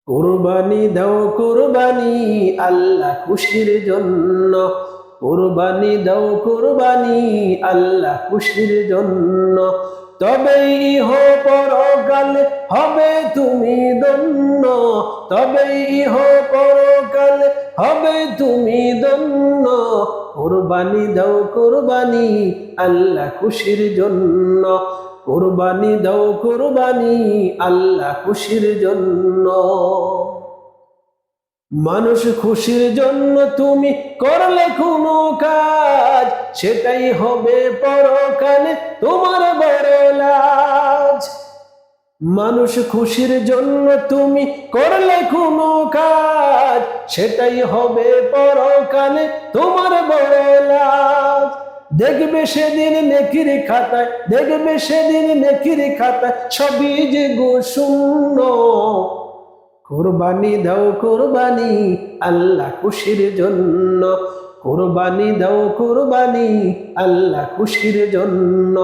কুরবানি দাও কুরবানি আল্লাহ খুশির জন্য। কুরবানি দাও কুরবানি আল্লাহ খুশির জন্য। তবেই ইহ পরকালে হবে তুমি ধন্য। তবেই ইহ পরকালে হবে তুমি ধন্য। কুরবানি দাও কুরবানি আল্লাহ খুশির জন্য। কুরবানি দাও কুরবানি আল্লাহ খুশির জন্য। মানুষ খুশির জন্য তুমি করলে কোনো কাজ, সেটাই হবে পরকালে তোমার বড় লাজ। মানুষ খুশির জন্য তুমি করলে কোনো কাজ, সেটাই হবে পরকালে তোমার বড় লাজ। দেখবে সেদিন নেকির খাতায়, দেখবে সেদিন নেকির খাতায় সবই যে গো শূন্য। কুরবানি দাও কুরবানি আল্লাহ খুশির জন্য। কুরবানি দাও কুরবানি আল্লাহ খুশির জন্য।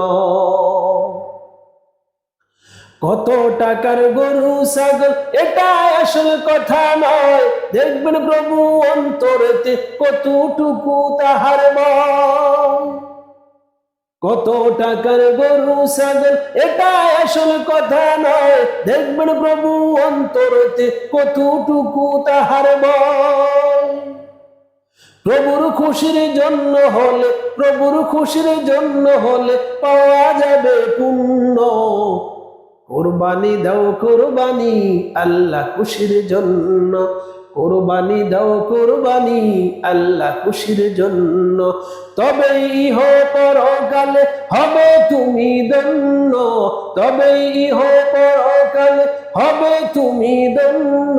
কত টাকার গরু ছাগল এটা আসল কথা নয়, দেখবেন প্রভু অন্তরেতে কতটুকু তাহার বল। কত টাকার গরু ছাগল এটা আসল কথা নয়, দেখবেন প্রভু অন্তরতে কতটুকু তাহার বল। প্রভুর খুশির জন্য হলে, প্রভুর খুশির জন্য হলে পাওয়া যাবে পুণ্য। কুরবানি দাও কুরবানি আল্লাহ খুশির জন্য। কুরবানি দাও কুরবানি আল্লাহ খুশির জন্য। তবেই ইহ পরকালে হবে তুমি ধন্য। তবেই ইহ পরকালে হবে তুমি ধন্য।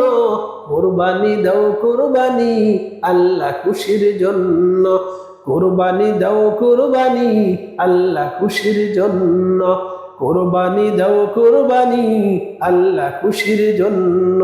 কুরবানি দাও কুরবানি আল্লাহ খুশির জন্য। কুরবানি দাও কুরবানি আল্লাহ খুশির জন্য। কুরবানি দাও কুরবানি আল্লাহ খুশির জন্য।